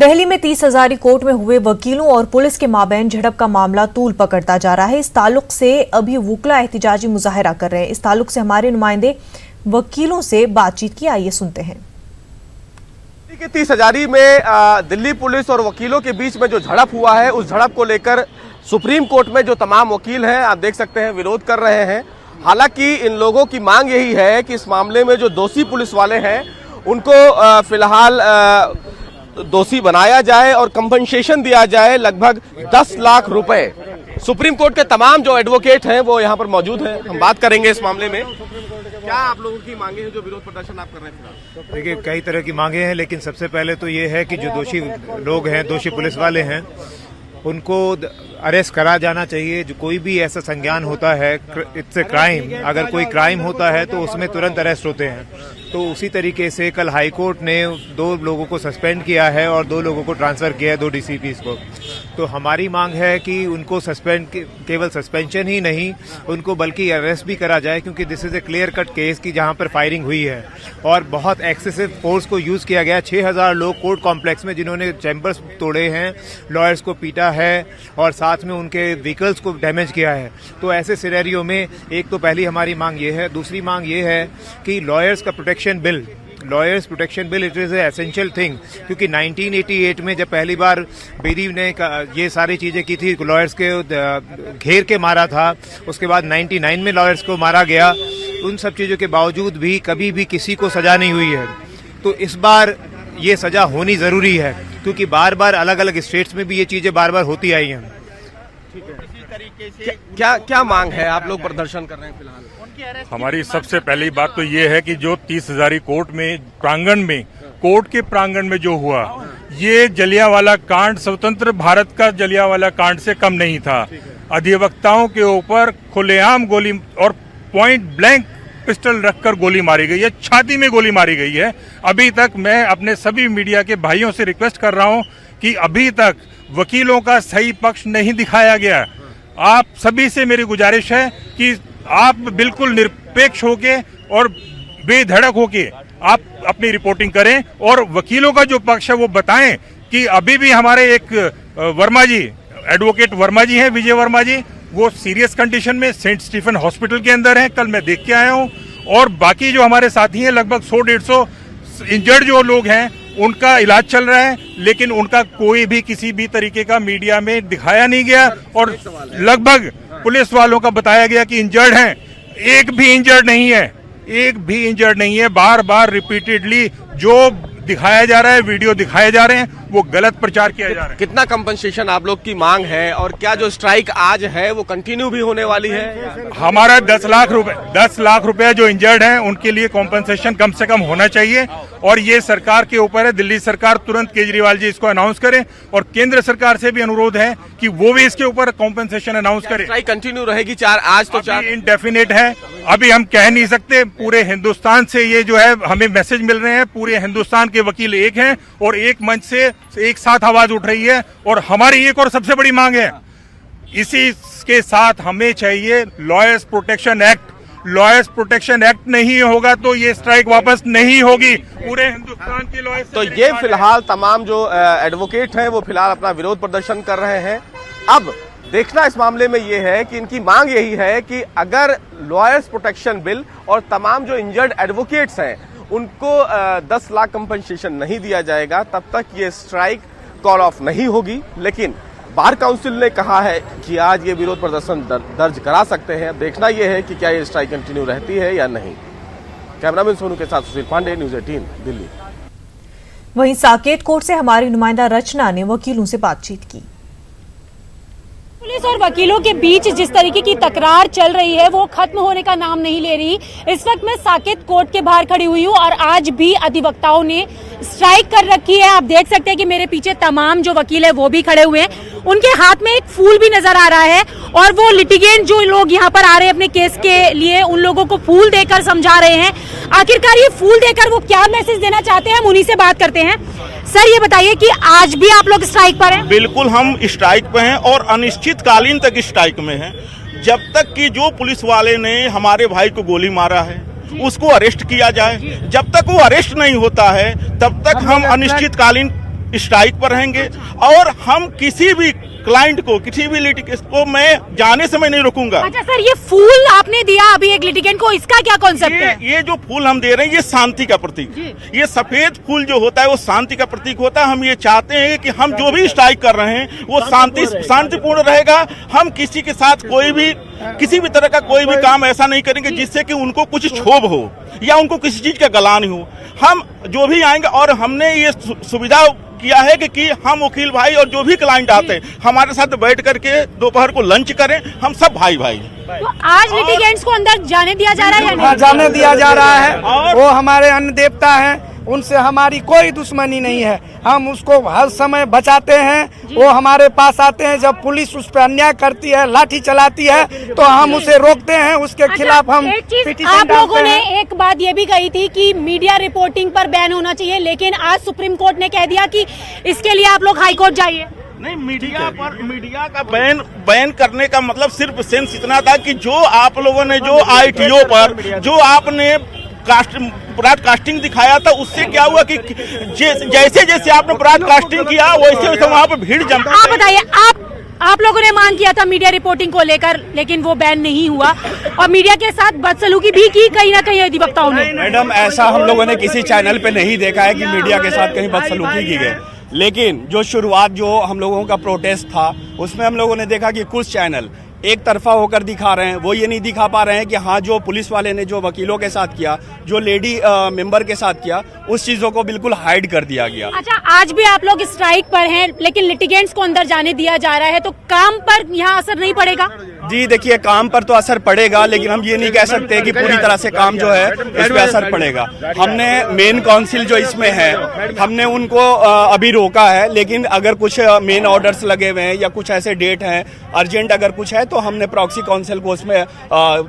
दिल्ली में 30 हजारी कोर्ट में हुए वकीलों और पुलिस के माबैन झड़प का मामला तूल पकड़ता जा रहा है। इस ताल्लुक से अभी वकील एहतिजाजी मुजाहिरा कर रहे हैं। इस ताल्लुक से हमारे नुमाइंदे वकीलों से बातचीत की, आइए सुनते हैं। 30 हजारी में दिल्ली पुलिस और वकीलों के बीच में जो झड़प हुआ है, उस झड़प को लेकर सुप्रीम कोर्ट में जो तमाम वकील हैं, आप देख सकते हैं, विरोध कर रहे हैं। हालांकि इन लोगों की मांग यही है कि इस मामले में जो दोषी पुलिस वाले हैं उनको फिलहाल दोषी बनाया जाए और कंपनसेशन दिया जाए, लगभग 10 लाख रुपए। सुप्रीम कोर्ट के तमाम जो एडवोकेट हैं वो यहाँ पर मौजूद हैं, हम बात करेंगे इस मामले में। क्या आप लोगों की मांगे हैं जो विरोध प्रदर्शन आप कर रहे हैं? देखिए, कई तरह की मांगे हैं, लेकिन सबसे पहले तो ये है कि जो दोषी लोग हैं, दोषी पुलिस वाले हैं, उनको अरेस्ट करा जाना चाहिए। जो कोई भी ऐसा संज्ञान होता है, इट्स ए क्राइम, अगर कोई क्राइम होता है तो उसमें तुरंत अरेस्ट होते हैं। तो उसी तरीके से कल हाई कोर्ट ने 2 लोगों को सस्पेंड किया है और 2 लोगों को ट्रांसफर किया है, 2 डीसीपीज को। तो हमारी मांग है कि उनको सस्पेंड, केवल सस्पेंशन ही नहीं, उनको बल्कि अरेस्ट भी करा जाए, क्योंकि this is a clear cut case कि जहां पर फायरिंग हुई है और बहुत एक्सेसिव फोर्स को यूज किया गया। 6000 लोग कोर्ट कॉम्प्लेक्स में जिन्होंने चैम्बर्स तोड़े हैं, लॉयर्स को पीटा है और साथ में उनके व्हीकल्स को डैमेज किया है। तो ऐसे सिनेरियो में एक तो पहली हमारी मांग ये है। दूसरी मांग ये है कि लॉयर्स का protection bill, lawyers protection bill, it is a essential thing, क्योंकि 1988 में जब पहली बार बेदी ने ये सारी चीजें की थी, लॉयर्स के घेर के मारा था, उसके बाद 99 में लॉयर्स को मारा गया। उन सब चीजों के बावजूद भी कभी भी किसी को सजा नहीं हुई है। तो इस बार ये सजा होनी जरूरी है, क्योंकि बार बार अलग अलग स्टेट्स में भी ये चीजें बार बार होती आई हैं। इसी तरीके से क्या मांग है? आप लोग प्रदर्शन कर रहे हैं फिलहाल। हमारी सबसे पहली बात तो ये है कि जो 30 हजारी कोर्ट में प्रांगण में, कोर्ट के प्रांगण में जो हुआ, ये जलियांवाला कांड स्वतंत्र भारत का जलियांवाला कांड से कम नहीं था। अधिवक्ताओं के ऊपर खुलेआम गोली और पॉइंट ब्लैंक पिस्टल रखकर गोली मारी गई है, छाती में गोली मारी गई है। अभी तक मैं अपने सभी मीडिया के भाइयों से रिक्वेस्ट कर रहा हूं कि अभी तक वकीलों का सही पक्ष नहीं दिखाया गया। आप सभी से मेरी गुजारिश है कि आप बिल्कुल निरपेक्ष होके और बेधड़क होके आप अपनी रिपोर्टिंग करें और वकीलों का जो पक्ष है वो बताएं कि अभी भी हमारे एक वर्मा जी, एडवोकेट वर्मा जी हैं, विजय वर्मा जी, वो सीरियस कंडीशन में सेंट स्टीफन हॉस्पिटल के अंदर हैं। कल मैं देख के आया हूं। और बाकी जो हमारे साथी हैं, लगभग 100-150 इंजर्ड जो लोग हैं, उनका इलाज चल रहा है, लेकिन उनका कोई भी किसी भी तरीके का मीडिया में दिखाया नहीं गया। और लगभग पुलिस वालों का बताया गया कि इंजर्ड हैं, एक भी इंजर्ड नहीं है, एक भी इंजर्ड नहीं है। बार बार रिपीटेडली जो दिखाया जा रहा है, वीडियो दिखाए जा रहे हैं, वो गलत प्रचार किया जा रहा है। कितना कंपनसेशन आप लोग की मांग है और क्या जो स्ट्राइक आज है वो कंटिन्यू भी होने वाली है? हमारा 10 लाख रुपए जो इंजर्ड हैं उनके लिए कॉम्पनसेशन कम से कम होना चाहिए। और ये सरकार के ऊपर है, दिल्ली सरकार तुरंत केजरीवाल जी इसको अनाउंस करें और केंद्र सरकार से भी अनुरोध है कि वो भी इसके ऊपर कॉम्पनसेशन अनाउंस करे। स्ट्राइक कंटिन्यू रहेगी? आज तो 4 इनडेफिनेट है, अभी हम कह नहीं सकते। पूरे हिंदुस्तान से ये जो है हमें मैसेज मिल रहे हैं, पूरे हिंदुस्तान के वकील एक हैं और एक मंच से एक साथ आवाज उठ रही है। और हमारी एक और सबसे बड़ी मांग है, इसी के साथ हमें चाहिए lawyers protection act. Lawyers protection act नहीं होगा तो ये स्ट्राइक वापस नहीं होगी। पूरे हिंदुस्तान के लॉयर्स तो ये फिलहाल तमाम जो एडवोकेट हैं वो फिलहाल अपना विरोध प्रदर्शन कर रहे हैं। अब देखना इस मामले में ये है कि इनकी मांग यही है कि अगर लॉयर्स प्रोटेक्शन बिल और तमाम जो इंजर्ड एडवोकेट्स हैं उनको 10 लाख कंपनसेशन नहीं दिया जाएगा, तब तक ये स्ट्राइक कॉल ऑफ नहीं होगी। लेकिन बार काउंसिल ने कहा है कि आज ये विरोध प्रदर्शन दर्ज करा सकते हैं। देखना यह है कि क्या ये स्ट्राइक कंटिन्यू रहती है या नहीं। कैमरामैन सोनू के साथ सुशील पांडे, न्यूज़ 18 दिल्ली। वहीं साकेत कोर्ट से हमारी नुमाइंदा रचना ने वकीलों से बातचीत की। पुलिस और वकीलों के बीच जिस तरीके की तकरार चल रही है वो खत्म होने का नाम नहीं ले रही। इस वक्त मैं साकेत कोर्ट के बाहर खड़ी हुई हूँ और आज भी अधिवक्ताओं ने स्ट्राइक कर रखी है। आप देख सकते हैं कि मेरे पीछे तमाम जो वकील है वो भी खड़े हुए हैं। उनके हाथ में एक फूल भी नजर आ रहा है और वो लिटिगेंट जो लोग यहाँ पर आ रहे हैं अपने केस के लिए, उन लोगों को फूल देकर समझा रहे हैं। आखिरकार ये फूल देकर वो क्या मैसेज देना चाहते हैं, हम उन्हीं से बात करते हैं। सर, ये बताइए कि आज भी आप लोग स्ट्राइक पर हैं? बिल्कुल, हम स्ट्राइक पे हैं और अनिश्चितकालीन तक स्ट्राइक में हैं, जब तक कि जो पुलिस वाले ने हमारे भाई को गोली मारा है उसको अरेस्ट किया जाए। जब तक वो अरेस्ट नहीं होता है तब तक हम अनिश्चितकालीन स्ट्राइक पर रहेंगे और हम किसी भी क्लाइंट को, किसी भी लिटिगेंट को मैं जाने से मैं नहीं रोकूंगा। अच्छा सर, ये फूल आपने दिया अभी एक लिटिगेंट को, इसका क्या कॉन्सेप्ट है? ये जो फूल हम दे रहे हैं ये शांति का प्रतीक। ये सफेद फूल जो होता है वो शांति का प्रतीक होता है। हम ये चाहते हैं कि हम जो भी स्ट्राइक कर रहे हैं वो शांतिपूर्ण रहेगा। हम किसी के साथ किसी भी तरह का कोई भी काम ऐसा नहीं करेंगे जिससे कि उनको कुछ क्षोभ हो या उनको किसी चीज का गलान हो। हम जो भी आएंगे, और हमने ये सुविधा किया है कि हम वकील भाई और जो भी क्लाइंट आते हैं हमारे साथ बैठ करके दोपहर को लंच करें, हम सब भाई भाई। तो आज लिटिगेंट्स को अंदर जाने दिया जा रहा है या नहीं? जाने दिया जा रहा है। वो हमारे अन्न देवता हैं, उनसे हमारी कोई दुश्मनी नहीं है। हम उसको हर समय बचाते हैं। वो हमारे पास आते हैं जब पुलिस उस पर अन्याय करती है, लाठी चलाती है, तो हम उसे रोकते हैं। उसके खिलाफ हम पिटीशन आप लोगों डालते ने हैं। एक बात ये भी कही थी कि मीडिया रिपोर्टिंग पर बैन होना चाहिए, लेकिन आज सुप्रीम कोर्ट ने कह दिया कि इसके लिए आप लोग हाई कोर्ट जाइए। नहीं, मीडिया का बैन करने का मतलब सिर्फ सेंस इतना था कि जो आप लोगों ने जो ITO पर जो आपने ब्रॉडकास्टिंग दिखाया था, उससे क्या हुआ कि जैसे जैसे आपने ब्रॉडकास्टिंग किया वैसे वैसे वहाँ पे भीड़ जम। आप बताइए, आप लोगों ने मांग किया था मीडिया रिपोर्टिंग को लेकर, लेकिन वो बैन नहीं हुआ और मीडिया के साथ बदसलूकी भी की कहीं ना कहीं अधिवक्ताओं ने। मैडम, ऐसा हम लोगों ने किसी चैनल पे नहीं देखा है कि मीडिया के साथ कहीं बदसलूकी की गई, लेकिन जो शुरुआत जो हम लोगों का प्रोटेस्ट था उसमें हम लोगों ने देखा कि कुछ चैनल एक तरफा होकर दिखा रहे हैं। वो ये नहीं दिखा पा रहे हैं कि हाँ, जो पुलिस वाले ने जो वकीलों के साथ किया, जो लेडी मेंबर के साथ किया, उस चीजों को बिल्कुल हाइड कर दिया गया। अच्छा, आज भी आप लोग स्ट्राइक पर हैं, लेकिन लिटिगेंट्स को अंदर जाने दिया जा रहा है, तो काम पर यहाँ असर नहीं पड़ेगा? जी देखिए, काम पर तो असर पड़ेगा, लेकिन हम ये नहीं कह सकते कि पूरी तरह से काम जो है इस पे असर पड़ेगा। हमने मेन काउंसिल जो इसमें है, हमने उनको अभी रोका है, लेकिन अगर कुछ मेन ऑर्डर्स लगे हुए हैं या कुछ ऐसे डेट हैं अर्जेंट अगर कुछ है, तो हमने प्रॉक्सी काउंसिल को उसमें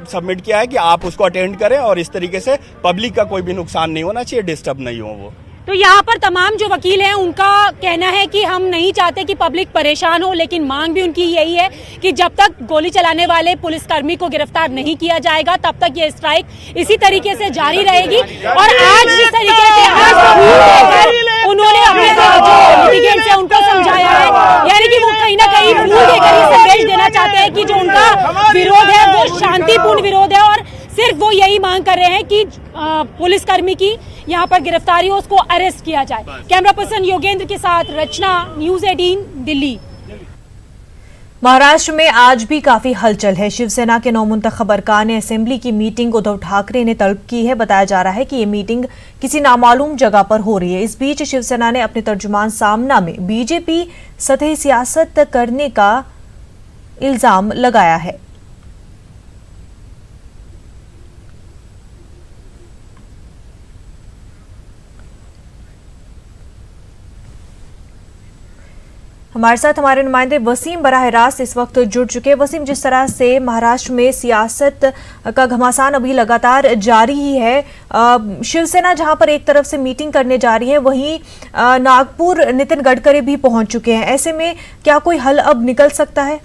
सबमिट किया है कि आप उसको अटेंड करें और इस तरीके से पब्लिक का कोई भी नुकसान नहीं होना चाहिए, डिस्टर्ब नहीं हो वो। तो यहाँ पर तमाम जो वकील हैं उनका कहना है कि हम नहीं चाहते कि पब्लिक परेशान हो, लेकिन मांग भी उनकी यही है कि जब तक गोली चलाने वाले पुलिसकर्मी को गिरफ्तार नहीं किया जाएगा तब तक ये स्ट्राइक इसी तरीके से जारी रहेगी। और आज जिस तरीके से उन्होंने अपने जो लिटिगेंट्स हैं उनको समझाया है, यानी कि वो कहीं ना कहीं फूल देकर ये संदेश देना चाहते हैं कि जो उनका विरोध है वो शांतिपूर्ण विरोध है और सिर्फ वो यही मांग कर रहे हैं कि पुलिसकर्मी की यहाँ पर गिरफ्तारी हो, उसको अरेस्ट किया जाए। कैमरा पर्सन योगेंद्र के साथ रचना, न्यूज़ 18 दिल्ली। महाराष्ट्र में आज भी काफी हलचल है। शिवसेना के नौमुंतखब अरकान ने असेंबली की मीटिंग उद्धव ठाकरे ने तलब की है। बताया जा रहा है कि ये मीटिंग किसी नामालूम जगह पर हो रही है। इस बीच शिवसेना ने अपने तर्जुमान सामना में बीजेपी सतही सियासत करने का इल्जाम लगाया है। हमारे साथ हमारे नुमाइंदे वसीम बराह रास्त इस वक्त जुड़ चुके हैं। वसीम, जिस तरह से महाराष्ट्र में सियासत का घमासान अभी लगातार जारी ही है, शिवसेना जहां पर एक तरफ से मीटिंग करने जा रही है, वहीं नागपुर नितिन गडकरी भी पहुंच चुके हैं। ऐसे में क्या कोई हल अब निकल सकता है?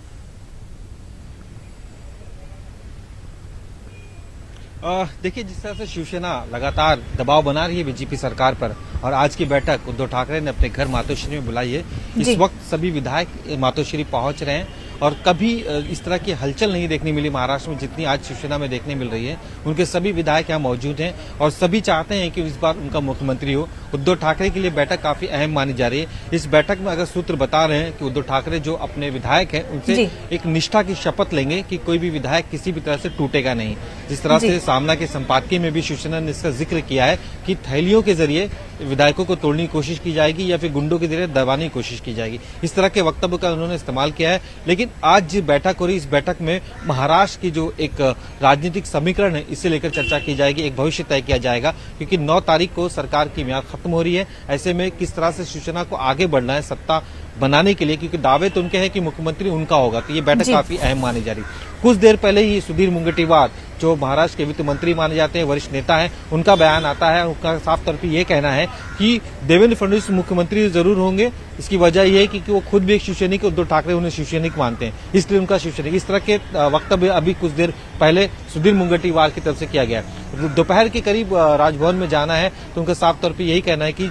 देखिए, जिस तरह से शिवसेना लगातार दबाव बना रही है बीजेपी सरकार पर और आज की बैठक उद्धव ठाकरे ने अपने घर मातोश्री में बुलाई है। इस वक्त सभी विधायक मातोश्री पहुंच रहे हैं और कभी इस तरह की हलचल नहीं देखने मिली महाराष्ट्र में जितनी आज शिवसेना में देखने मिल रही है। उनके सभी विधायक यहाँ मौजूद हैं और सभी चाहते हैं कि इस बार उनका मुख्यमंत्री हो। उद्धव ठाकरे के लिए बैठक काफी अहम मानी जा रही है। इस बैठक में अगर सूत्र बता रहे हैं कि उद्धव ठाकरे जो अपने विधायक हैं उनसे एक निष्ठा की शपथ लेंगे कि कोई भी विधायक किसी भी तरह से टूटेगा नहीं। जिस तरह से सामना के संपादकीय में भी शिवसेना ने इसका जिक्र किया है कि थैलियों के जरिए विधायकों को तोड़ने की कोशिश की जाएगी या फिर गुंडों के जरिए दबाने की कोशिश की जाएगी। इस तरह के वक्तव्य का उन्होंने इस्तेमाल किया है। लेकिन आज जो बैठक हो रही, इस बैठक में महाराष्ट्र की जो एक राजनीतिक समीकरण है इसे लेकर चर्चा की जाएगी, एक भविष्य तय किया जाएगा, क्योंकि 9 तारीख को सरकार की मियाद खत्म हो रही है। ऐसे में किस तरह से शिवसेना को आगे बढ़ना है सत्ता बनाने के लिए, क्योंकि दावे तो उनके हैं कि मुख्यमंत्री उनका होगा, तो ये बैठक काफी अहम मानी जा रही। कुछ देर पहले ही सुधीर मुनगंटीवार जो महाराष्ट्र के वित्त मंत्री माने जाते हैं, वरिष्ठ नेता हैं, उनका बयान आता है। उनका साफ तौर पर यह कहना है कि देवेंद्र फडणवीस मुख्यमंत्री जरूर होंगे। इसकी वजह यह है कि वो खुद भी एक शिवसैनिक, उद्धव ठाकरे उन्हें शिवसैनिक मानते हैं, इसलिए उनका शिवसैनिक। इस तरह के वक्तव्य अभी कुछ देर पहले सुधीर मुनगंटीवार की तरफ से किया गया है। दोपहर के करीब राजभवन में जाना है, तो उनका साफ तौर पे यही कहना है कि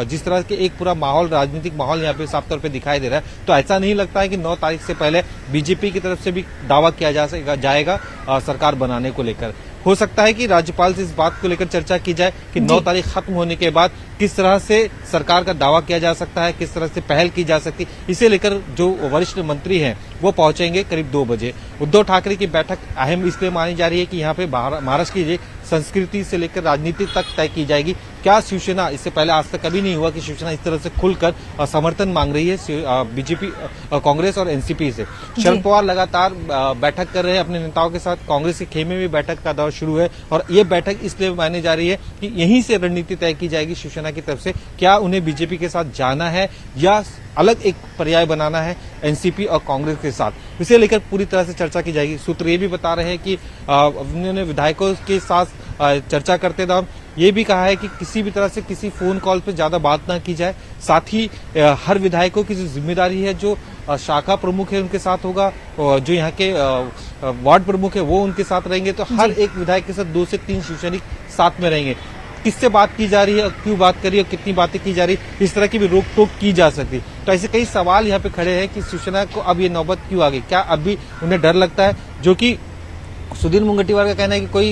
जिस तरह के एक पूरा माहौल, राजनीतिक माहौल यहाँ पे साफ तौर पे दिखाई दे रहा है, तो ऐसा नहीं लगता है कि 9 तारीख से पहले बीजेपी की तरफ से भी दावा किया जाएगा सरकार बनाने को लेकर। हो सकता है कि राज्यपाल से इस बात को लेकर चर्चा की जाए कि 9 तारीख खत्म होने के बाद किस तरह से सरकार का दावा किया जा सकता है, किस तरह से पहल की जा सकती है। इसे लेकर जो वरिष्ठ मंत्री हैं वो पहुंचेंगे करीब 2 बजे। उद्धव ठाकरे की बैठक अहम इसलिए मानी जा रही है कि यहाँ पे महाराष्ट्र की संस्कृति से लेकर राजनीति तक तय की जाएगी। क्या शिवसेना, इससे पहले आज तक कभी नहीं हुआ कि शिवसेना इस तरह से खुलकर समर्थन मांग रही है बीजेपी, कांग्रेस और एनसीपी से। शरद पवार लगातार बैठक कर रहे हैं अपने नेताओं के साथ। कांग्रेस के खेमे में बैठक का दौर शुरू है और ये बैठक इसलिए मानी जा रही है कि यहीं से रणनीति तय की जाएगी शिवसेना की तरफ से। क्या उन्हें बीजेपी के साथ जाना है या अलग एक पर्याय बनाना है एनसीपी और कांग्रेस के साथ, इसे लेकर पूरी तरह से चर्चा की जाएगी। सूत्र ये भी बता रहे हैं कि उन्होंने विधायकों के साथ चर्चा करते दौरान ये भी कहा है कि किसी भी तरह से किसी फोन कॉल पर ज्यादा बात ना की जाए। साथ ही हर विधायकों की जो जिम्मेदारी है, जो शाखा प्रमुख है उनके साथ होगा, और जो यहाँ के वार्ड प्रमुख है वो उनके साथ रहेंगे। तो हर एक विधायक के साथ 2 से 3 शिवसैनिक साथ में रहेंगे। किससे बात की जा रही है, क्यों बात करी और कितनी बातें की जा रही है, इस तरह की भी रोक टोक की जा सकती। तो ऐसे कई सवाल यहाँ पे खड़े हैं कि शिवसेना को अब ये नौबत क्यों आ गई। क्या अभी उन्हें डर लगता है, जो कि सुधीर मुनगंटीवार का कहना है कि कोई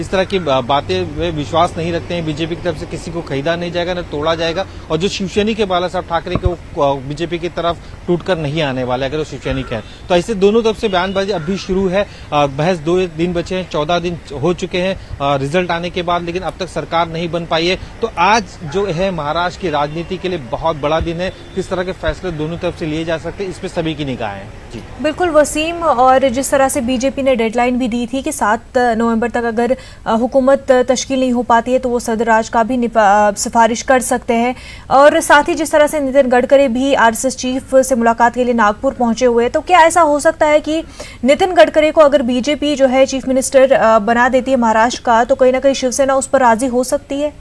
इस तरह की बातें वे विश्वास नहीं रखते हैं। बीजेपी की तरफ से किसी को खरीदा नहीं जाएगा, न तोड़ा जाएगा, और जो शिवसैनिक है बाला साहब ठाकरे के, वो बीजेपी की तरफ टूटकर नहीं आने वाले अगर वो शिवसैनिक है। तो ऐसे दोनों तरफ से बयानबाजी अभी शुरू है। महज 2 दिन बचे हैं, 14 दिन हो चुके हैं रिजल्ट आने के बाद, लेकिन अब तक सरकार नहीं बन पाई है। तो आज जो है महाराष्ट्र की राजनीति के लिए बहुत बड़ा दिन है। किस तरह के फैसले दोनों तरफ से लिए जा सकते हैं, इस पर सभी की निगाहें हैं। जी बिल्कुल वसीम, और जिस तरह से बीजेपी ने डेडलाइन भी दी थी कि 7 नवंबर तक अगर हुकूमत तश्कील नहीं हो पाती है तो वो सदर राज का भी सिफारिश कर सकते हैं। और साथ ही जिस तरह से नितिन गडकरी भी आरएसएस चीफ से मुलाकात के लिए नागपुर पहुंचे हुए, तो क्या ऐसा हो सकता है कि नितिन गडकरी को अगर बीजेपी जो है चीफ मिनिस्टर बना देती है महाराष्ट्र का, तो कहीं ना कहीं शिवसेना उस पर राजी हो सकती है?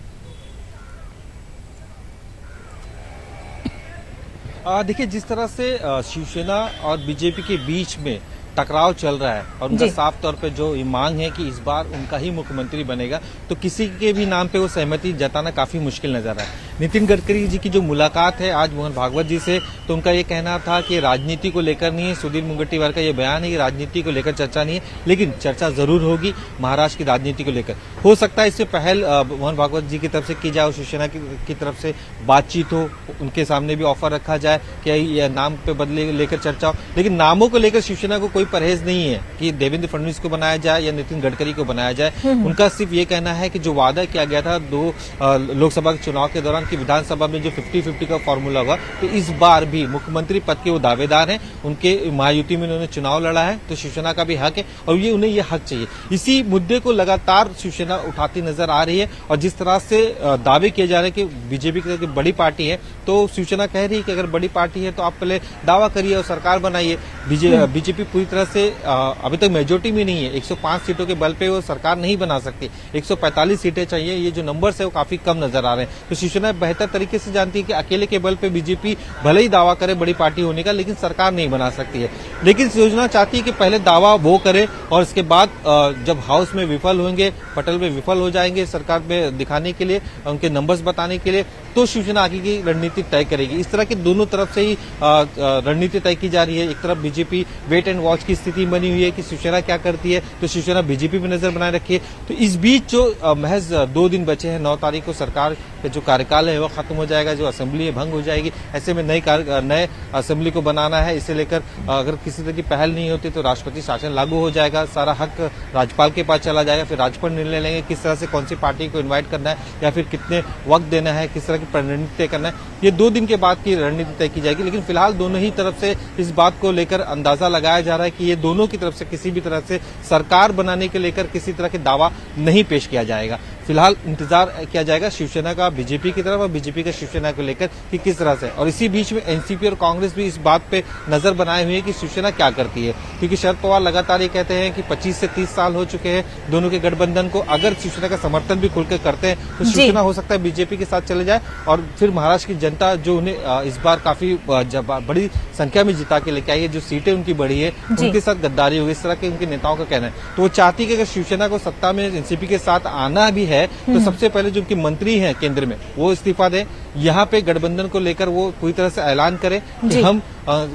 देखिए, जिस तरह से शिवसेना और बीजेपी के बीच में टकराव चल रहा है और उनका साफ तौर पे जो ये मांग है कि इस बार उनका ही मुख्यमंत्री बनेगा, तो किसी के भी नाम पे वो सहमति जताना काफी मुश्किल नजर है। नितिन गडकरी जी की जो मुलाकात है आज मोहन भागवत जी से, तो उनका ये कहना था कि राजनीति को लेकर नहीं है। सुधीर मुनगंटीवार का ये बयान है कि राजनीति को लेकर चर्चा नहीं है, लेकिन चर्चा जरूर होगी महाराष्ट्र की राजनीति को लेकर। हो सकता है इससे पहल मोहन भागवत जी की तरफ से की जाए, शिवसेना की तरफ से बातचीत हो, उनके सामने भी ऑफर रखा जाए कि यह नाम पे बदले लेकर चर्चा हो। लेकिन नामों को लेकर शिवसेना को कोई परहेज नहीं है कि देवेंद्र फडणवीस को बनाया जाए या नितिन गडकरी को बनाया जाए। उनका सिर्फ ये कहना है कि जो वादा किया गया था 2 लोकसभा के चुनाव के दौरान कि विधानसभा में जो 50-50 का फॉर्मूला होगा, तो इस बार भी मुख्यमंत्री पद के वो दावेदार हैं। उनके महायुति में उन्होंने चुनाव लड़ा है, तो शिवसेना का भी हक है और ये उन्हें ये हक चाहिए। इसी मुद्दे को लगातार शिवसेना उठाती नजर आ रही है। और जिस तरह से दावे किए जा रहे हैं कि बीजेपी की बड़ी पार्टी है, तो शिवसेना कह रही है कि अगर बड़ी पार्टी है तो आप पहले दावा करिए और सरकार बनाइए। बीजेपी पूरी तरह से अभी तक मेजोरिटी में नहीं है, 105 सीटों के बल पे वो सरकार नहीं बना सकती, 145 सीटें चाहिए। ये जो नंबर्स है वो काफी कम नजर आ रहे हैं। तो शिवसेना बेहतर तरीके से जानती है कि अकेले के बल पे बीजेपी भले ही दावा करे बड़ी पार्टी होने का, लेकिन सरकार नहीं बना सकती है। लेकिन शिवसेना चाहती है कि पहले दावा वो करे और इसके बाद जब हाउस में विफल होंगे, पटल में विफल हो जाएंगे सरकार में दिखाने के लिए, उनके नंबर्स बताने के लिए, तो शिवसेना आगे की रणनीति तय करेगी। इस तरह की दोनों तरफ से ही रणनीति तय की जा रही है। एक तरफ बीजेपी वेट एंड वॉच की स्थिति बनी हुई है कि शिवसेना क्या करती है, तो शिवसेना बीजेपी पर नजर बनाए रखी है। तो इस बीच जो महज 2 दिन बचे हैं, 9 तारीख को सरकार का जो कार्यकाल है वो खत्म हो जाएगा, जो असेंबली भंग हो जाएगी। ऐसे में नए असेंबली को बनाना है। इसे लेकर अगर किसी तरह की पहल नहीं होती तो राष्ट्रपति शासन लागू हो जाएगा, सारा हक राज्यपाल के पास चला जाएगा। फिर राज्यपाल निर्णय लेंगे किस तरह से कौन सी पार्टी को इन्वाइट करना है या फिर कितने वक्त देना है, किस तरह की रणनीति तय करना है। ये 2 दिन के बाद की रणनीति तय की जाएगी। लेकिन फिलहाल दोनों ही तरफ से इस बात को लेकर अंदाजा लगाया जा रहा है कि ये दोनों की तरफ से किसी भी तरह से सरकार बनाने के लेकर किसी तरह के दावा नहीं पेश किया जाएगा। फिलहाल इंतजार किया जाएगा शिवसेना का बीजेपी की तरफ तरफ और बीजेपी का शिवसेना को लेकर कि किस तरह से, और इसी बीच में एनसीपी और कांग्रेस भी इस बात पे नजर बनाए हुए हैं कि शिवसेना क्या करती है, क्योंकि शरद पवार लगातार ये कहते हैं कि 25 से 30 साल हो चुके हैं दोनों के गठबंधन को, अगर शिवसेना का समर्थन भी खुलकर करते हैं तो शिवसेना हो सकता है बीजेपी के साथ चले जाए और फिर महाराष्ट्र की जनता जो उन्हें इस बार काफी बड़ी संख्या में जिता के लेके आई है, जो सीटें उनकी बढ़ी है उनके साथ गद्दारी होगी, इस तरह के उनके नेताओं का कहना है। तो वो चाहती है कि अगर शिवसेना को सत्ता में एनसीपी के साथ आना भी है तो सबसे पहले जो उनके मंत्री हैं केंद्र में वो इस्तीफा दें, यहाँ पे गठबंधन को लेकर वो पूरी तरह से ऐलान करें कि हम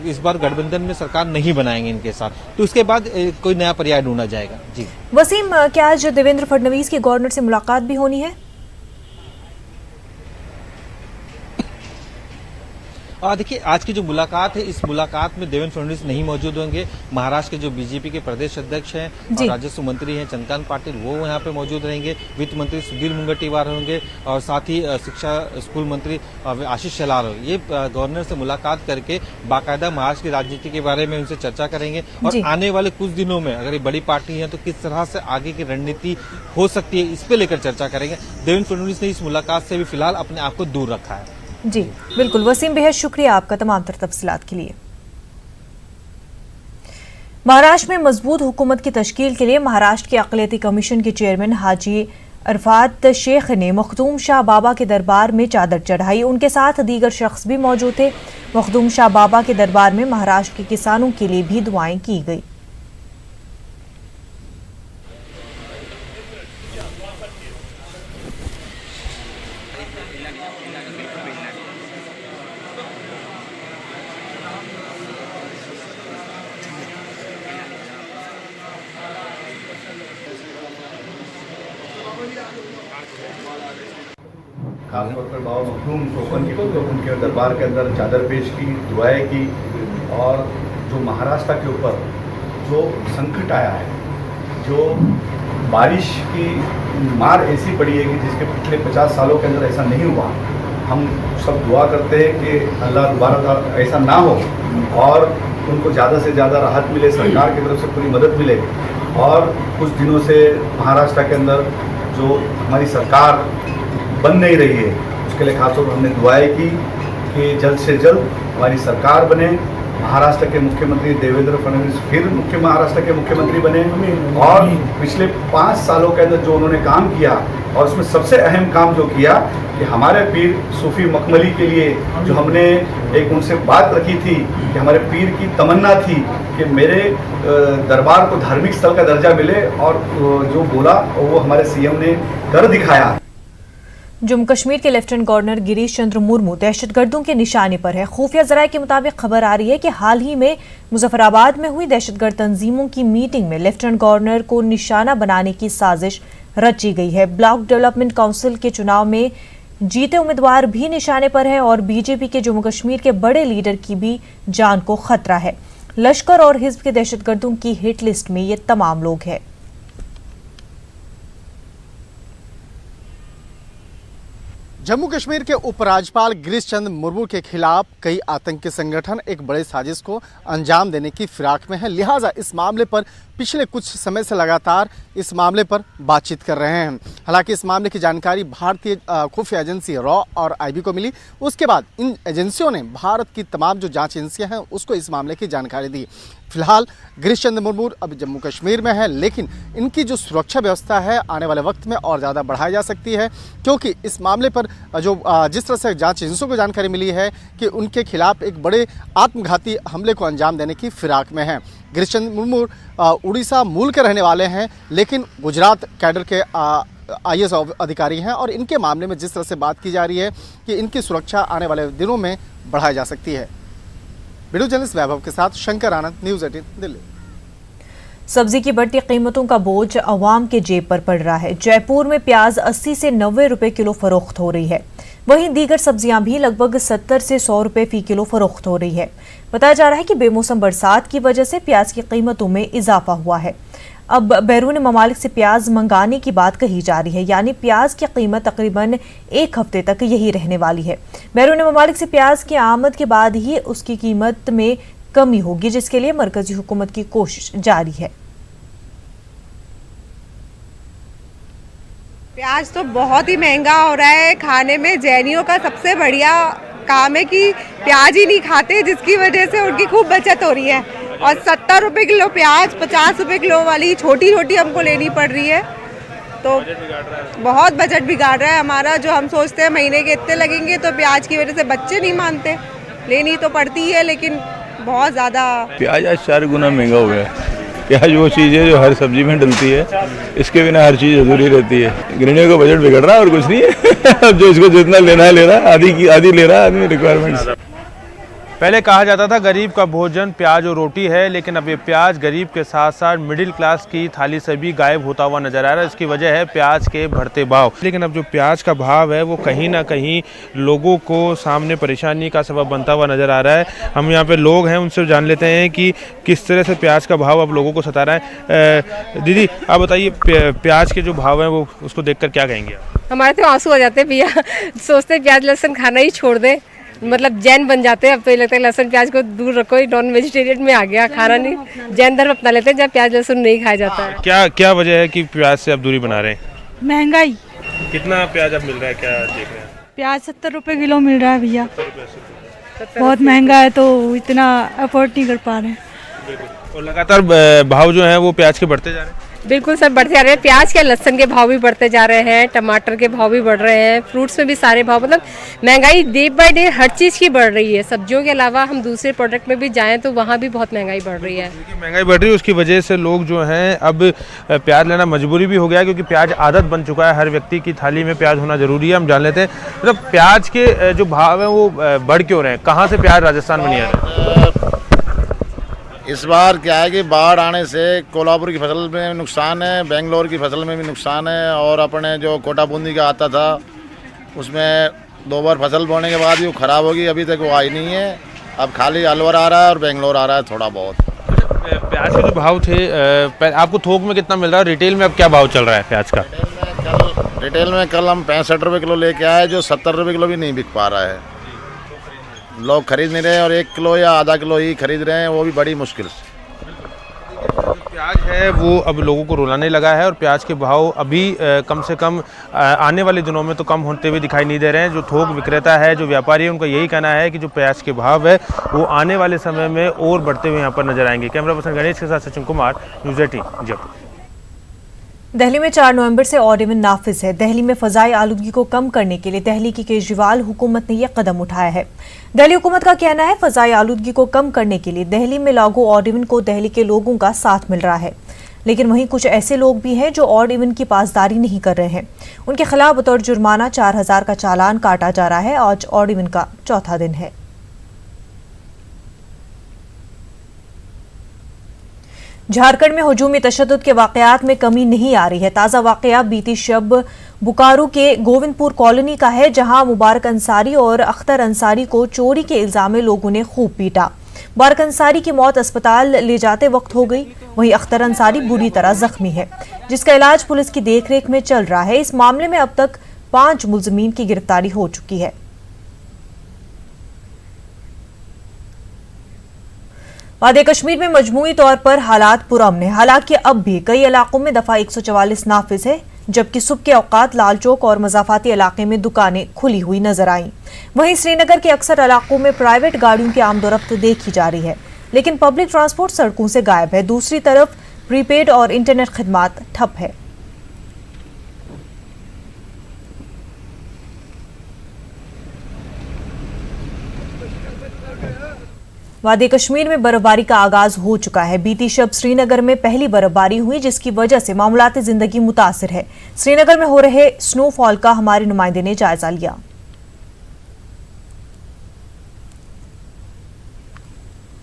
इस बार गठबंधन में सरकार नहीं बनाएंगे इनके साथ, तो उसके बाद कोई नया पर्याय ढूंढा जाएगा। जी वसीम, क्या आज देवेंद्र फडणवीस की गवर्नर से मुलाकात भी होनी है? देखिए, आज की जो मुलाकात है, इस मुलाकात में देवेंद्र फडणवीस नहीं मौजूद होंगे। महाराष्ट्र के जो बीजेपी के प्रदेश अध्यक्ष हैं और राजस्व मंत्री हैं चंद्रकांत पाटिल, वो यहाँ पे मौजूद रहेंगे। वित्त मंत्री सुधीर मुनगंटीवार होंगे और साथ ही शिक्षा स्कूल मंत्री आशीष शेलार होंगे। ये गवर्नर से मुलाकात करके बाकायदा महाराष्ट्र की राजनीति के बारे में उनसे चर्चा करेंगे और आने वाले कुछ दिनों में अगर ये बड़ी पार्टी है तो किस तरह से आगे की रणनीति हो सकती है, इस पे लेकर चर्चा करेंगे। देवेंद्र फडणवीस ने इस मुलाकात से भी फिलहाल अपने आप को दूर रखा है। जी बिल्कुल वसीम, बेहद शुक्रिया आपका तमाम तफसीलात के लिए। महाराष्ट्र में मजबूत हुकूमत की तश्कील के लिए महाराष्ट्र के अक़लियती कमीशन के चेयरमैन हाजी अरफात शेख ने मखदूम शाह बाबा के दरबार में चादर चढ़ाई। उनके साथ दीगर शख्स भी मौजूद थे। मखदूम शाह बाबा के दरबार में महाराष्ट्र के किसानों के लिए भी दुआएं की गई। खासतौर पर बाबा मखदूम को उनके दरबार के अंदर चादर पेश की, दुआएं की, और जो महाराष्ट्र के ऊपर जो संकट आया है, जो बारिश की मार ऐसी पड़ी है कि जिसके पिछले 50 सालों के अंदर ऐसा नहीं हुआ। हम सब दुआ करते हैं कि अल्लाह दोबारा ऐसा ना हो और उनको ज़्यादा से ज़्यादा राहत मिले, सरकार की तरफ से पूरी मदद मिले। और कुछ दिनों से महाराष्ट्र के अंदर जो हमारी सरकार बन नहीं रही है, उसके लिए खासतौर पर हमने दुआएं की कि जल्द से जल्द हमारी सरकार बने, महाराष्ट्र के मुख्यमंत्री देवेंद्र फडणवीस फिर महाराष्ट्र के मुख्यमंत्री बने। और पिछले 5 सालों के अंदर जो उन्होंने काम किया, और उसमें सबसे अहम काम जो किया कि हमारे पीर सूफी मखमली के लिए जो हमने एक उनसे बात रखी थी कि हमारे पीर की तमन्ना थी कि मेरे दरबार को धार्मिक स्थल का दर्जा मिले, और जो बोला वो हमारे सीएम ने कर दिखाया। जम्मू कश्मीर के लेफ्टिनेंट गवर्नर गिरीश चंद्र मुर्मू दहशतगर्दों के निशाने पर है। खुफिया जराये के मुताबिक खबर आ रही है कि हाल ही में मुजफ्फराबाद में हुई दहशतगर्द तंजीमों की मीटिंग में लेफ्टिनेंट गवर्नर को निशाना बनाने की साजिश रची गई है। ब्लॉक डेवलपमेंट काउंसिल के चुनाव में जीते उम्मीदवार भी निशाने पर है और बीजेपी के जम्मू कश्मीर के बड़े लीडर की भी जान को खतरा है। लश्कर और हिज्ब के दहशतगर्दों की हिट लिस्ट में ये तमाम लोग हैं। जम्मू कश्मीर के उपराज्यपाल गिरीश चंद्र मुर्मू के खिलाफ कई आतंकी संगठन एक बड़े साजिश को अंजाम देने की फिराक में है। लिहाजा इस मामले पर पिछले कुछ समय से लगातार इस मामले पर बातचीत कर रहे हैं। हालांकि इस मामले की जानकारी भारतीय खुफिया एजेंसी रॉ और आईबी को मिली। उसके बाद इन एजेंसियों ने भारत की तमाम जो जांच एजेंसियां हैं उसको इस मामले की जानकारी दी। फिलहाल गिरीश चंद्र मुर्मू अब जम्मू कश्मीर में है, लेकिन इनकी जो सुरक्षा व्यवस्था है आने वाले वक्त में और ज़्यादा बढ़ाई जा सकती है, क्योंकि इस मामले पर जो जिस तरह से जांच एजेंसियों को जानकारी मिली है कि उनके खिलाफ एक बड़े आत्मघाती हमले को अंजाम देने की फिराक में है। गिरीश चंद्र मुर्मू उड़ीसा मूल के रहने वाले हैं, लेकिन गुजरात कैडर के IAS अधिकारी हैं और इनके मामले में जिस तरह से बात की जा रही है कि इनकी सुरक्षा आने वाले दिनों में बढ़ाई जा सकती है। वीडियो जर्नलिस्ट वैभव के साथ शंकर आनंद, न्यूज़ 18 दिल्ली। सब्जी की बढ़ती कीमतों का बोझ अवाम के जेब पर पड़ रहा है। जयपुर में प्याज 80 से 90 रुपए किलो फरोख्त हो रही है। वहीं दीगर सब्जियां भी लगभग 70 से 100 रुपए फी किलो फरोख्त हो रही है। बताया जा रहा है कि बेमौसम बरसात की वजह से प्याज की कीमतों में इजाफा हुआ है। अब बैरून ममालिक से प्याज मंगाने की बात कही जा रही है, यानी प्याज की कीमत तकरीबन 1 हफ्ते तक यही रहने वाली है। बैरून ममालिक से प्याज की आमद के बाद ही उसकी कीमत में कमी होगी, जिसके लिए मरकजी हुकूमत की कोशिश जारी है। प्याज तो बहुत ही महंगा हो रहा है। खाने में जैनियों का सबसे बढ़िया काम है कि प्याज ही नहीं खाते, जिसकी वजह से उनकी खूब बचत हो रही है। और 70 रुपये किलो प्याज, 50 रुपये किलो वाली छोटी छोटी हमको लेनी पड़ रही है, तो बहुत बजट बिगाड़ रहा है हमारा। जो हम सोचते हैं महीने के इतने लगेंगे, तो प्याज की वजह से बच्चे नहीं मानते, लेनी तो पड़ती है, लेकिन बहुत ज़्यादा। प्याज आज 4 गुना महंगा हो गया है। प्याज वो चीज़ है जो हर सब्जी में डलती है, इसके बिना हर चीज़ अधूरी रहती है। गृहिणियों का बजट बिगड़ रहा है और कुछ नहीं है। जो इसको जितना लेना है ले रहा है, आधी ले रहा है आदमी रिक्वायरमेंट्स। पहले कहा जाता था गरीब का भोजन प्याज और रोटी है, लेकिन अब ये प्याज गरीब के साथ साथ मिडिल क्लास की थाली से भी गायब होता हुआ नजर आ रहा है। इसकी वजह है प्याज के बढ़ते भाव। लेकिन अब जो प्याज का भाव है वो कहीं ना कहीं लोगों को सामने परेशानी का सबब बनता हुआ नजर आ रहा है। हम यहाँ पे लोग हैं, उनसे जान लेते हैं कि किस तरह से प्याज का भाव अब लोगों को सता रहा है। दीदी आप बताइए, प्याज के जो भाव हैं वो उसको देख कर क्या कहेंगे आप? हमारे तो आंसू आ जाते हैं भैया, सोचते प्याज लहसुन खाना ही छोड़ दे, मतलब जैन बन जाते हैं। अब तो ये लगता है लहसुन प्याज को दूर रखो, नॉन वेजिटेरियन में आ गया, खाना नहीं, जैन धर्म अपना लेते हैं जब प्याज लहसुन नहीं खाया जाता है। क्या वजह है कि प्याज से अब दूरी बना रहे हैं? महंगाई। कितना प्याज अब मिल रहा है, क्या देख रहे हैं? प्याज 70 रुपए किलो मिल रहा है भैया, बहुत महंगा है, तो इतना अफोर्ड नहीं कर पा रहे हैं। और लगातार भाव जो है वो प्याज के बढ़ते जा रहे हैं। बिल्कुल सर, बढ़ते जा रहे हैं। प्याज के, लहसुन के भाव भी बढ़ते जा रहे हैं, टमाटर के भाव भी बढ़ रहे हैं, फ्रूट्स में भी सारे भाव, मतलब महंगाई डे बाय डे हर चीज़ की बढ़ रही है। सब्जियों के अलावा हम दूसरे प्रोडक्ट में भी जाएं तो वहाँ भी बहुत महंगाई बढ़ रही है। महंगाई बढ़ रही है, उसकी वजह से लोग जो हैं अब प्याज लेना मजबूरी भी हो गया है, क्योंकि प्याज आदत बन चुका है। हर व्यक्ति की थाली में प्याज होना जरूरी है। हम जान लेते हैं मतलब प्याज के जो भाव हैं वो बढ़ क्यों रहे हैं, कहाँ से प्याज राजस्थान में नहीं आ रहा? इस बार क्या है कि बाढ़ आने से कोल्हापुर की फसल में नुकसान है, बेंगलोर की फसल में भी नुकसान है, और अपने जो कोटा बूंदी का आता था उसमें 2 बार फसल बोने के बाद भी वो ख़राब होगी, अभी तक वो आई नहीं है। अब खाली अलवर आ रहा है और बेंगलोर आ रहा है थोड़ा बहुत। प्याज के जो भाव थे आपको थोक में कितना मिल रहा है, रिटेल में अब क्या भाव चल रहा है प्याज का? रिटेल में कल हम 65 रुपये किलो लेके आए, जो 70 रुपये किलो भी नहीं बिक पा रहा है। लोग खरीद नहीं रहे हैं और 1 किलो या आधा किलो ही खरीद रहे हैं, वो भी बड़ी मुश्किल से। प्याज है वो अब लोगों को रुलाने लगा है, और प्याज के भाव अभी कम से कम आने वाले दिनों में तो कम होते हुए दिखाई नहीं दे रहे हैं। जो थोक विक्रेता है, जो व्यापारी है, उनका यही कहना है कि जो प्याज के भाव है वो आने वाले समय में और बढ़ते हुए यहाँ पर नजर आएंगे। कैमरा पर्सन गणेश के साथ सचिन कुमार, न्यूज़ 18 जयपुर। दिल्ली में 4 नवंबर से ऑर्डिनल नाफिज है। दिल्ली में फजाई आलूगी को कम करने के लिए दिल्ली की केजरीवाल हुकूमत ने यह कदम उठाया है। दिल्ली हुकूमत का कहना है फजाई आलूगी को कम करने के लिए दिल्ली में लागू ऑड इवन को दिल्ली के लोगों का साथ मिल रहा है, लेकिन वहीं कुछ ऐसे लोग भी हैं जो ऑड इवन की पासदारी नहीं कर रहे हैं। उनके खिलाफ बतौर जुर्माना 4000 का चालान काटा जा रहा है। आज ऑड इवन का चौथा दिन है। झारखंड में हुजूमी तशद्दुद के वाकयात में कमी नहीं आ रही है। ताज़ा वाकया बीती शब बुकारू के गोविंदपुर कॉलोनी का है, जहां मुबारक अंसारी और अख्तर अंसारी को चोरी के इल्जाम में लोगों ने खूब पीटा। मुबारक अंसारी की मौत अस्पताल ले जाते वक्त हो गई, वहीं अख्तर अंसारी बुरी तरह जख्मी है, जिसका इलाज पुलिस की देखरेख में चल रहा है। इस मामले में अब तक 5 मुलजमीन की गिरफ्तारी हो चुकी है। वादी कश्मीर में मजमूई तौर पर हालात पुरअमन है। हालांकि अब भी कई इलाकों में दफा 144 नाफिज है, जबकि सुबह के औकात लाल चौक और मजाफाती इलाके में दुकानें खुली हुई नजर आईं। वहीं श्रीनगर के अक्सर इलाकों में प्राइवेट गाड़ियों की आमदोरफ्त देखी जा रही है, लेकिन पब्लिक ट्रांसपोर्ट सड़कों से गायब है। दूसरी तरफ प्रीपेड और इंटरनेट खिदमात ठप है। वादी कश्मीर में बर्फबारी का आगाज हो चुका है। बीती शब श्रीनगर में पहली बर्फबारी हुई, जिसकी वजह से मामूलाती जिंदगी मुतासिर है। श्रीनगर में हो रहे स्नोफॉल का हमारे नुमाइंदे ने जायजा लिया।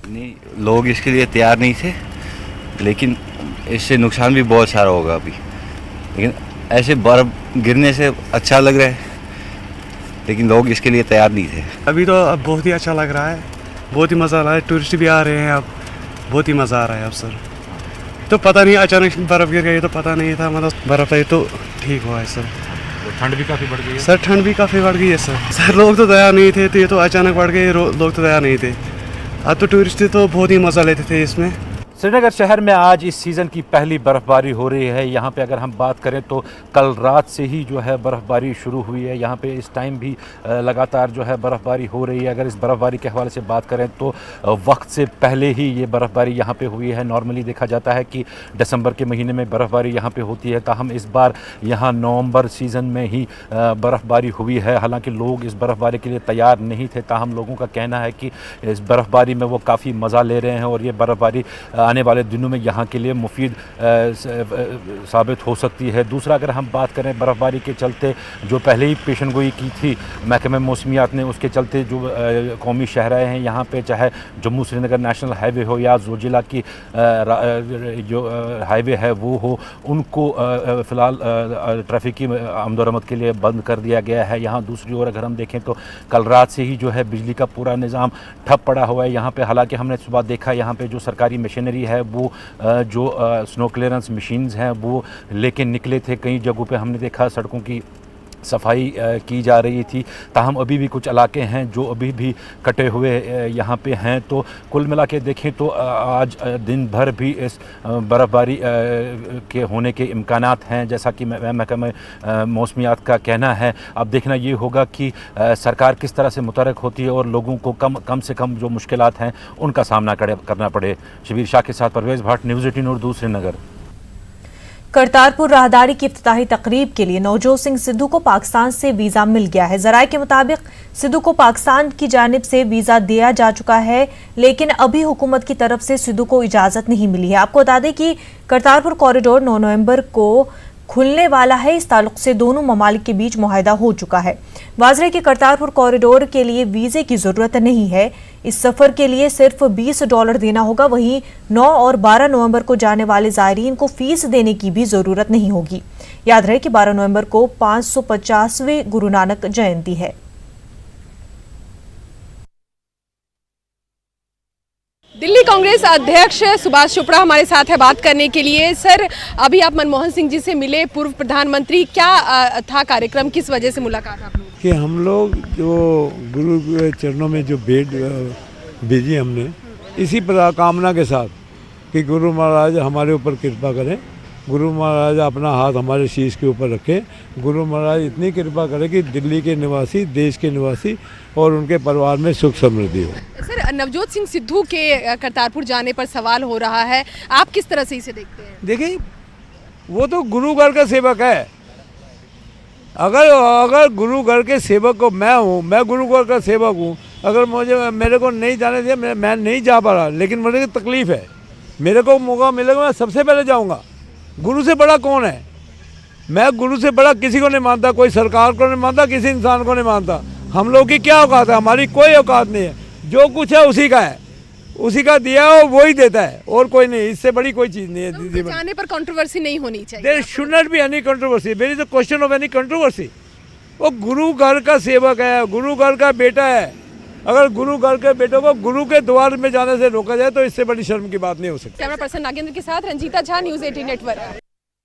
नहीं, लोग इसके लिए तैयार नहीं थे, लेकिन इससे नुकसान भी बहुत सारा होगा अभी। लेकिन ऐसे बर्फ गिरने से अच्छा लग रहा है, लेकिन लोग इसके लिए तैयार नहीं थे। अभी तो अब बहुत ही अच्छा लग रहा है, बहुत ही मज़ा आ रहा है। टूरिस्ट भी आ रहे हैं, अब बहुत ही मज़ा आ रहा है अब सर। तो पता नहीं अचानक बर्फ़ गिर गई तो पता नहीं था, मतलब बर्फ़ आई तो ठीक हुआ है सर। ठंड भी काफ़ी बढ़ गई है सर, ठंड भी काफ़ी बढ़ गई है सर। लोग तो तैयार नहीं थे, तो ये तो अचानक बढ़ गए, लोग तो तैयार नहीं थे। अब तो टूरिस्ट तो बहुत ही मज़ा लेते थे इसमें। श्रीनगर शहर में आज इस सीज़न की पहली बर्फ़बारी हो रही है। यहाँ पे अगर हम बात करें तो कल रात से ही जो है बर्फ़बारी शुरू हुई है। यहाँ पे इस टाइम भी लगातार जो है बर्फ़बारी हो रही है। अगर इस बर्फ़बारी के हवाले से बात करें तो वक्त से पहले ही ये बर्फ़बारी यहाँ पे हुई है। नॉर्मली देखा जाता है कि दिसंबर के महीने में बर्फ़बारी यहाँ पे होती है, ताहम इस बार यहाँ नवंबर सीज़न में ही बर्फ़बारी हुई है। हालांकि लोग इस बर्फ़बारी के लिए तैयार नहीं थे, ताहम लोगों का कहना है कि इस बर्फ़बारी में वो काफ़ी मज़ा ले रहे हैं और ये बर्फ़बारी आने वाले दिनों में यहाँ के लिए मुफीद साबित हो सकती है। दूसरा, अगर हम बात करें बर्फ़बारी के चलते जो पहले ही पेशनगोई की थी महकमे मौसमियात ने, उसके चलते जो कौमी शहराएँ हैं यहाँ पे, चाहे जम्मू श्रीनगर नेशनल हाईवे हो या जोजिला की जो हाईवे है वो हो, उनको फ़िलहाल ट्रैफिक की आमदोरमद के लिए बंद कर दिया गया है। यहाँ दूसरी ओर अगर हम देखें तो कल रात से ही जो है बिजली का पूरा निज़ाम ठप पड़ा हुआ है यहाँ पे। हालांकि हमने सुबह देखा यहाँ पे जो सरकारी मशीनरी है वो जो स्नो क्लियरेंस मशीन्स हैं वो लेके निकले थे। कई जगहों पे हमने देखा सड़कों की सफाई की जा रही थी, ताहम अभी भी कुछ इलाके हैं जो अभी भी कटे हुए यहाँ पे हैं। तो कुल मिला के देखें तो आज दिन भर भी इस बर्फ़बारी के होने के इम्कानात हैं, जैसा कि महकमे मौसमियात का कहना है। अब देखना ये होगा कि सरकार किस तरह से मुतहर्रिक होती है और लोगों को कम से कम जो मुश्किलात हैं उनका सामना करना पड़े। शबीर शाह के साथ परवेज़ भट्ट, न्यूज़ 18 उर्दू, श्रीनगर। करतारपुर राहदारी की इफ्तिताही तकरीब के लिए नवजोत सिंह सिद्धू को पाकिस्तान से वीज़ा मिल गया है। ज़राए के मुताबिक सिद्धू को पाकिस्तान की जानिब से वीज़ा दिया जा चुका है, लेकिन अभी हुकूमत की तरफ से सिद्धू को इजाज़त नहीं मिली है। आपको बता दें कि करतारपुर कॉरिडोर 9 नवंबर को खुलने वाला है। इस ताल्लुक से दोनों ममालिक के बीच मुआहदा हो चुका है। वाज़ेह कि करतारपुर कॉरिडोर के लिए वीज़े की ज़रूरत नहीं है। इस सफ़र के लिए सिर्फ $20 देना होगा। वहीं 9 और 12 नवंबर को जाने वाले ज़ायरीन को फ़ीस देने की भी ज़रूरत नहीं होगी। याद रहे कि 12 नवंबर को 550वें गुरु नानक जयंती है। दिल्ली कांग्रेस अध्यक्ष सुभाष चोपड़ा हमारे साथ है बात करने के लिए। सर, अभी आप मनमोहन सिंह जी से मिले, पूर्व प्रधानमंत्री, क्या था कार्यक्रम, किस वजह से मुलाकात आप लोग? कि हम लोग जो गुरु के चरणों में जो भेजी हमने, इसी कामना के साथ कि गुरु महाराज हमारे ऊपर कृपा करें, गुरु महाराज अपना हाथ हमारे शीश के ऊपर रखें, गुरु महाराज इतनी कृपा करें कि दिल्ली के निवासी, देश के निवासी और उनके परिवार में सुख समृद्धि हो। सर, नवजोत सिंह सिद्धू के करतारपुर जाने पर सवाल हो रहा है, आप किस तरह से इसे देखते हैं? देखिए, वो तो गुरु घर का सेवक है। अगर गुरु घर के सेवक को मैं हूँ, मैं गुरु घर का सेवक हूँ, अगर मेरे को नहीं जाने दिया, मैं नहीं जा पा रहा, लेकिन मुझे तकलीफ़ है, मेरे को मौका मिलेगा मैं सबसे पहले जाऊँगा। गुरु से बड़ा कौन है? मैं गुरु से बड़ा किसी को नहीं मानता, कोई सरकार को नहीं मानता, किसी इंसान को नहीं मानता। हम लोग की क्या औकात है? हमारी कोई औकात नहीं है। जो कुछ है उसी का है, उसी का दिया है वो ही देता है, और कोई नहीं। इससे बड़ी कोई चीज़ नहीं है। तो जाने पर कंट्रोवर्सी नहीं होनी चाहिए। There should not be any controversy. There is a question of any controversy. वो गुरु घर का सेवक है, गुरु घर का बेटा है। अगर गुरु घर के बेटों को गुरु के द्वार में जाने से रोका जाए तो इससे बड़ी शर्म की बात नहीं हो सकती। कैमरा पर्सन नागेंद्र के साथ रंजीता झा, न्यूज़ 18 नेटवर्क।